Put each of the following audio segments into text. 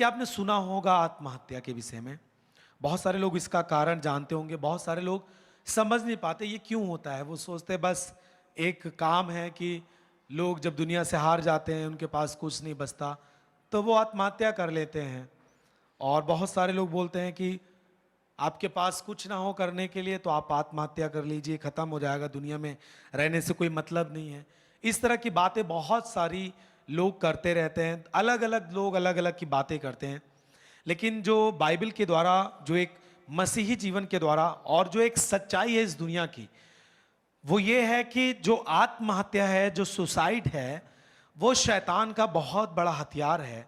कि आपने सुना होगा आत्महत्या के विषय में। बहुत सारे लोग इसका कारण जानते होंगे, बहुत सारे लोग समझ नहीं पाते ये क्यों होता है। वो सोचते बस एक काम है कि लोग जब दुनिया से हार जाते हैं, उनके पास कुछ नहीं बचता, तो वो आत्महत्या कर लेते हैं। और बहुत सारे लोग बोलते हैं कि आपके पास कुछ ना हो करने के लिए तो आप आत्महत्या कर लीजिए, खत्म हो जाएगा, दुनिया में रहने से कोई मतलब नहीं है। इस तरह की बातें बहुत सारी लोग करते रहते हैं, अलग अलग लोग अलग अलग की बातें करते हैं। लेकिन जो बाइबल के द्वारा, जो एक मसीही जीवन के द्वारा और जो एक सच्चाई है इस दुनिया की, वो ये है कि जो आत्महत्या है, जो सुसाइड है, वो शैतान का बहुत बड़ा हथियार है,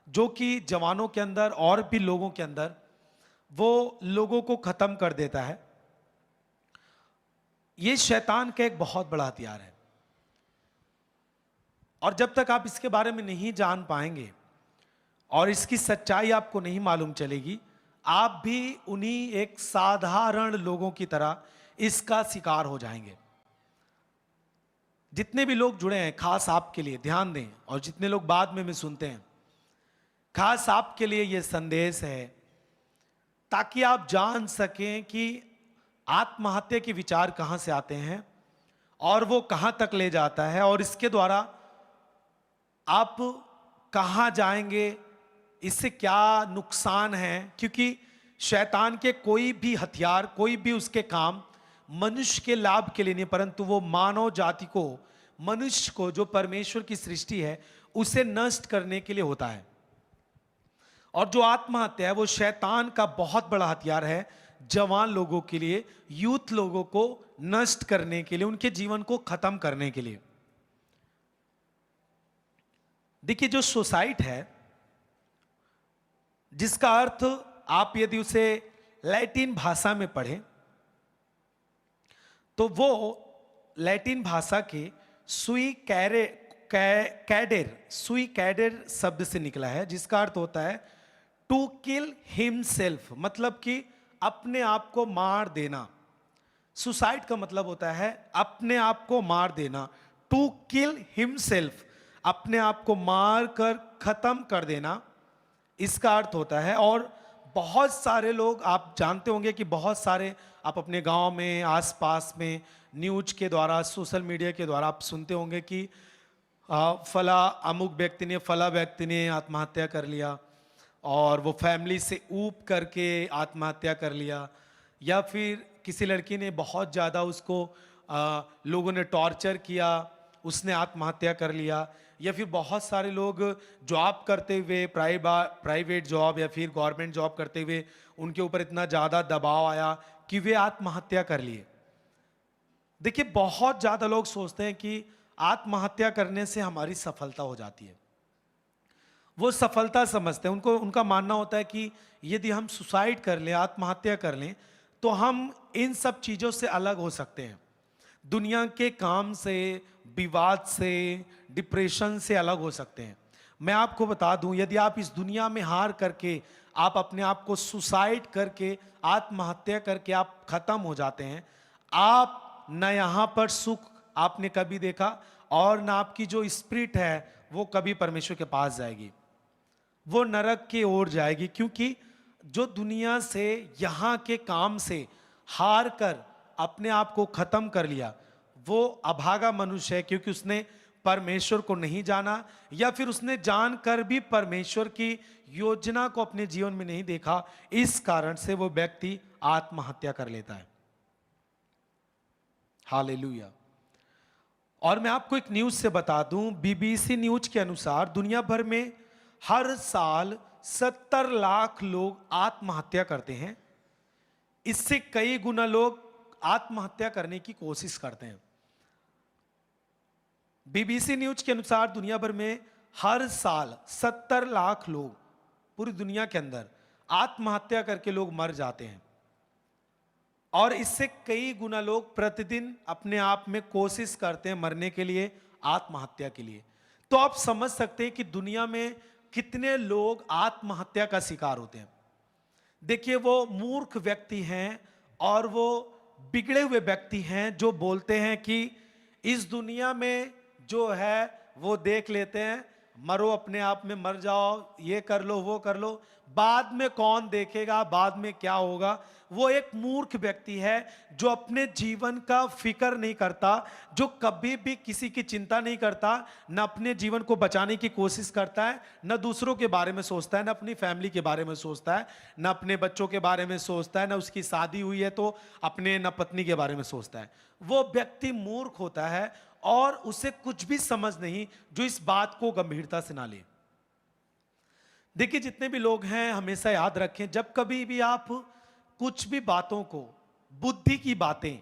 जो कि जवानों के अंदर और भी लोगों के अंदर वो लोगों को खत्म कर देता है। ये शैतान का एक बहुत बड़ा हथियार है। और जब तक आप इसके बारे में नहीं जान पाएंगे और इसकी सच्चाई आपको नहीं मालूम चलेगी, आप भी उन्हीं एक साधारण लोगों की तरह इसका शिकार हो जाएंगे। जितने भी लोग जुड़े हैं, खास आपके लिए ध्यान दें, और जितने लोग बाद में सुनते हैं, खास आपके लिए यह संदेश है, ताकि आप जान सकें कि आत्महत्या के विचार कहां से आते हैं और वो कहां तक ले जाता है, और इसके द्वारा आप कहां जाएंगे, इससे क्या नुकसान है। क्योंकि शैतान के कोई भी हथियार, कोई भी उसके काम मनुष्य के लाभ के लिए नहीं, परंतु वो मानव जाति को, मनुष्य को, जो परमेश्वर की सृष्टि है, उसे नष्ट करने के लिए होता है। और जो आत्महत्या है वो शैतान का बहुत बड़ा हथियार है, जवान लोगों के लिए, यूथ लोगों को नष्ट करने के लिए, उनके जीवन को खत्म करने के लिए। देखिए, जो सुसाइड है, जिसका अर्थ आप यदि उसे लैटिन भाषा में पढ़ें तो वो लैटिन भाषा के सुई कैडेर शब्द से निकला है, जिसका अर्थ होता है टू किल हिमसेल्फ, मतलब कि अपने आप को मार देना। सुसाइड का मतलब होता है अपने आप को मार देना। टू किल हिमसेल्फ, अपने आप को मार कर खत्म कर देना, इसका अर्थ होता है। और बहुत सारे लोग, आप जानते होंगे कि बहुत सारे आप अपने गांव में, आसपास में, न्यूज के द्वारा, सोशल मीडिया के द्वारा आप सुनते होंगे कि फला अमुक व्यक्ति ने, फला व्यक्ति ने आत्महत्या कर लिया, और वो फैमिली से ऊब करके आत्महत्या कर लिया, या फिर किसी लड़की ने बहुत ज़्यादा उसको लोगों ने टॉर्चर किया, उसने आत्महत्या कर लिया, या फिर बहुत सारे लोग जॉब करते हुए, प्राइवेट जॉब या फिर गवर्नमेंट जॉब करते हुए, उनके ऊपर इतना ज़्यादा दबाव आया कि वे आत्महत्या कर लिए। देखिए, बहुत ज़्यादा लोग सोचते हैं कि आत्महत्या करने से हमारी सफलता हो जाती है, वो सफलता समझते हैं। उनका मानना होता है कि यदि हम सुसाइड कर लें, आत्महत्या कर लें, तो हम इन सब चीज़ों से अलग हो सकते हैं, दुनिया के काम से, विवाद से, डिप्रेशन से अलग हो सकते हैं। मैं आपको बता दूं, यदि आप इस दुनिया में हार करके, आप अपने आप को सुसाइड करके, आत्महत्या करके आप खत्म हो जाते हैं, आप न यहाँ पर सुख आपने कभी देखा, और ना आपकी जो स्पिरिट है वो कभी परमेश्वर के पास जाएगी, वो नरक की ओर जाएगी। क्योंकि जो दुनिया से, यहाँ के काम से हार कर अपने आप को खत्म कर लिया, वो अभागा मनुष्य है, क्योंकि उसने परमेश्वर को नहीं जाना, या फिर उसने जानकर भी परमेश्वर की योजना को अपने जीवन में नहीं देखा। इस कारण से वो व्यक्ति आत्महत्या कर लेता है। हालेलुया। और मैं आपको एक न्यूज से बता दूं, बीबीसी न्यूज के अनुसार दुनिया भर में हर साल 70 लाख लोग आत्महत्या करते हैं। इससे कई गुना लोग आत्महत्या करने की कोशिश करते हैं। बीबीसी न्यूज के अनुसार दुनिया भर में हर साल 70 लाख लोग पूरी दुनिया के अंदर आत्महत्या करके लोग मर जाते हैं, और इससे कई गुना लोग प्रतिदिन अपने आप में कोशिश करते हैं मरने के लिए, आत्महत्या के लिए। तो आप समझ सकते हैं कि दुनिया में कितने लोग आत्महत्या का शिकार होते हैं। देखिए, वो मूर्ख व्यक्ति हैं और वो बिगड़े हुए व्यक्ति हैं जो बोलते हैं कि इस दुनिया में जो है वो देख लेते हैं, मरो, अपने आप में मर जाओ, ये कर लो वो कर लो, बाद में कौन देखेगा, बाद में क्या होगा। वो एक मूर्ख व्यक्ति है जो अपने जीवन का फिक्र नहीं करता, जो कभी भी किसी की चिंता नहीं करता, न अपने जीवन को बचाने की कोशिश करता है, न दूसरों के बारे में सोचता है, न अपनी फैमिली के बारे में सोचता है, न अपने बच्चों के बारे में सोचता है, न उसकी शादी हुई है तो अपने न पत्नी के बारे में सोचता है। वो व्यक्ति मूर्ख होता है और उसे कुछ भी समझ नहीं जो इस बात को गंभीरता से ना ले। देखिए, जितने भी लोग हैं हमेशा याद रखें, जब कभी भी आप कुछ भी बातों को, बुद्धि की बातें,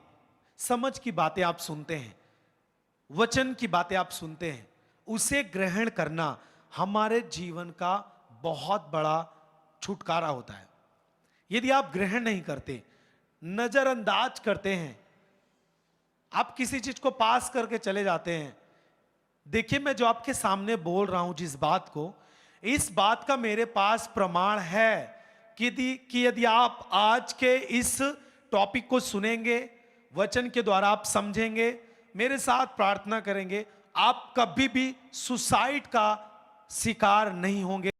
समझ की बातें आप सुनते हैं, वचन की बातें आप सुनते हैं, उसे ग्रहण करना हमारे जीवन का बहुत बड़ा छुटकारा होता है। यदि आप ग्रहण नहीं करते, नजरअंदाज करते हैं, आप किसी चीज को पास करके चले जाते हैं। देखिए, मैं जो आपके सामने बोल रहा हूं जिस बात को, इस बात का मेरे पास प्रमाण है कि यदि आप आज के इस टॉपिक को सुनेंगे, वचन के द्वारा आप समझेंगे, मेरे साथ प्रार्थना करेंगे, आप कभी भी सुसाइड का शिकार नहीं होंगे।